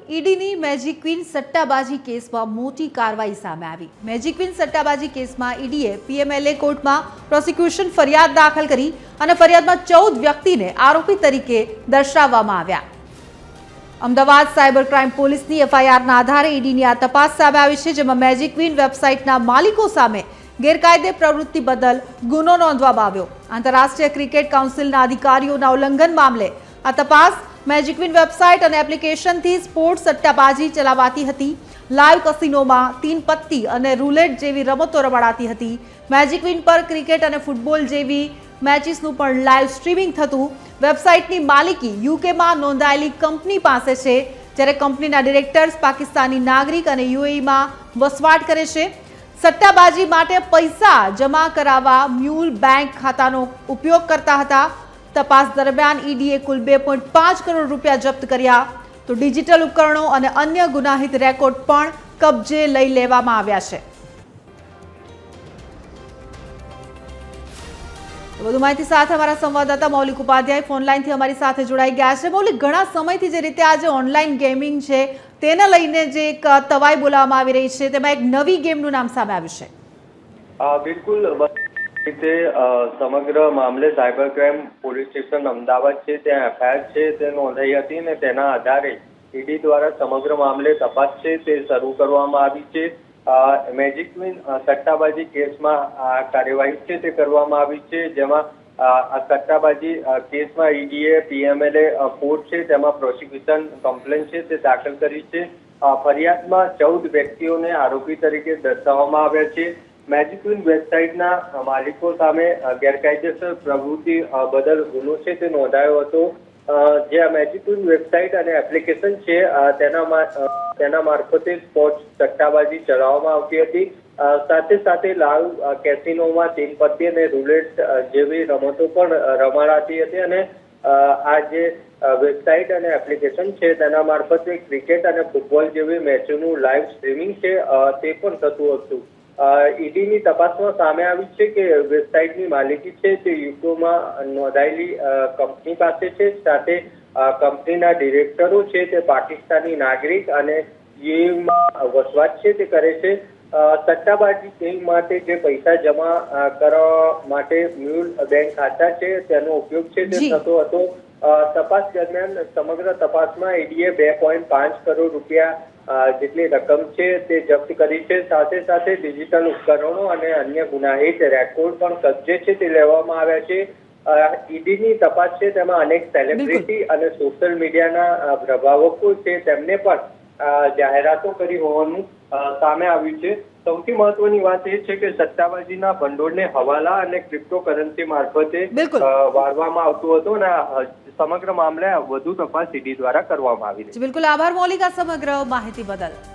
ઈડીની magic queen સટ્ટાબાજી કેસમાં મોટી કાર્યવાહી સામે આવી। મેજિક ક્વીન સટ્ટાબાજી કેસમાં ઈડીએ પીએમએલએ કોર્ટમાં પ્રોસિક્યુશન ફરિયાદ દાખલ કરી અને ફરિયાદમાં 14 વ્યક્તિને આરોપી તરીકે દર્શાવવામાં આવ્યા। અમદાવાદ સાયબર ક્રાઇમ પોલીસની એફઆઈઆરના આધારે ઈડીની આ તપાસ સામે આવી છે, જેમાં મેજિક ક્વીન વેબસાઇટના માલિકો સામે ગેરકાયદે પ્રવૃત્તિ બદલ ગુનો નોંધવામાં આવ્યો। આંતરરાષ્ટ્રીય ક્રિકેટ કાઉન્સિલના અધિકારીઓના ઉલ્લંઘન મામલે આ તપાસ મેજિક ક્વીન વેબસાઇટ અને એપ્લિકેશનથી સ્પોર્ટ્સ સટ્ટાબાજી ચલાવાતી હતી। લાઈવ કસિનોમાં તીન પત્તી અને રૂલેટ જેવી રમતો રમાડાતી હતી। મેજિક ક્વીન પર ક્રિકેટ અને ફૂટબોલ જેવી મેચીસનું પણ લાઈવ સ્ટ્રીમિંગ થતું। વેબસાઇટની માલિકી યુકેમાં નોંધાયેલી કંપની પાસે છે, જ્યારે કંપનીના ડિરેક્ટર્સ પાકિસ્તાની નાગરિક અને યુએઈમાં વસવાટ કરે છે। સટ્ટાબાજી માટે પૈસા જમા કરાવવા મ્યુલ બેંક ખાતાનો ઉપયોગ કરતા હતા। તપાસ દરમિયાન ઈડીએ કુલ 2.5 કરોડ રૂપિયા જપ્ત કર્યા, તો ડિજિટલ ઉપકરણો અને અન્ય ગુનાહિત રેકોર્ડ પણ કબજે લઈ લેવામાં આવ્યા છે। વધુ માહિતી સાથે અમારા સંવાદદાતા મૌલિક ઉપાધ્યાય ફોનલાઈનથી અમારી સાથે જોડાઈ ગયા છે। મૌલિક, ઘણા સમયથી જે રીતે આજે ઓનલાઈન ગેમિંગ છે તેને લઈને જે એક તવાઈ બોલાવવામાં આવી રહી છે, તેમાં એક નવી ગેમનું નામ સામે આવ્યું છે। બિલકુલ રીતે સમગ્ર મામલે cyber crime police station Ahmedabad છે, ત્યાં એફઆઈઆર છે તે નોંધાઈ હતી અને તેના આધારે ઈડી દ્વારા સમગ્ર મામલે તપાસ છે તે શરૂ કરવામાં આવી છે। મેજિક ક્વીન સટ્ટાબાજી કેસમાં આ કાર્યવાહી છે તે કરવામાં આવી છે, જેમાં આ સટ્ટાબાજી કેસમાં ઈડીએ પીએમએલએ કોર્ટ છે તેમાં પ્રોસિક્યુશન કમ્પ્લેન છે તે દાખલ કરી છે। ફરિયાદમાં 14 વ્યક્તિઓને આરોપી તરીકે દર્શાવવામાં આવ્યા છે। મેજિક ક્વીન વેબસાઇટના માલિકો સામે ગેરકાયદેસર પ્રવૃત્તિ બદલ ગુનો છે તે નોંધાયો હતો। જે મેજિક ક્વીન વેબસાઇટ અને એપ્લિકેશન છે તેના મારફતે સ્પોર્ટ્સ સટ્ટાબાજી ચલાવવામાં આવતી હતી। સાથે સાથે લાઈવ કેસિનોમાં તીન પત્તી અને રૂલેટ જેવી રમતો પણ રમાડાતી હતી અને આ જે વેબસાઇટ અને એપ્લિકેશન છે તેના મારફતે ક્રિકેટ અને ફૂટબોલ જેવી મેચોનું લાઈવ સ્ટ્રીમિંગ છે તે પણ થતું હતું। ઈડીની તપાસમાં સામે આવી છે કે વેબસાઇટની માલિકી છે તે યુકેમાં નોંધાયેલી કંપની પાસે છે, સાથે કંપનીના ડિરેક્ટરો છે તે પાકિસ્તાની નાગરિક અને યુએઈમાં વસવાટ છે તે કરે છે। સટ્ટાબાજી ગેમ માટે જે પૈસા જમા કરવા માટે મ્યુલ બેંક ખાતા છે તેનો ઉપયોગ છે તે થતો હતો। તપાસ દરમિયાન સમગ્ર તપાસમાં ઈડીએ 2.5 કરોડ રૂપિયા જેટલી રકમ છે તે જપ્ત કરી છે। સાથે સાથે ડિજિટલ ઉપકરણો અને અન્ય ગુનાહિત રેકોર્ડ પણ કબજે છે તે લેવામાં આવ્યા છે। ઈડીની તપાસ છે તેમાં અનેક સેલિબ્રિટી અને સોશિયલ મીડિયાના પ્રભાવકો છે તેમને પણ જાહેરાતો કરી હોવાનું સામે આવ્યું છે। સૌથી મહત્વની વાત એ છે કે સટ્ટાબાજીના ભંડોળને હવાલા અને ક્રિપ્ટોકરન્સી મારફતે વાળવામાં આવતું હતું અને સમગ્ર મામલે વધુ તપાસ ઈડી દ્વારા કરવામાં આવી રહી છે। બિલકુલ, આભાર મૌલિક આ સમગ્ર માહિતી બદલ।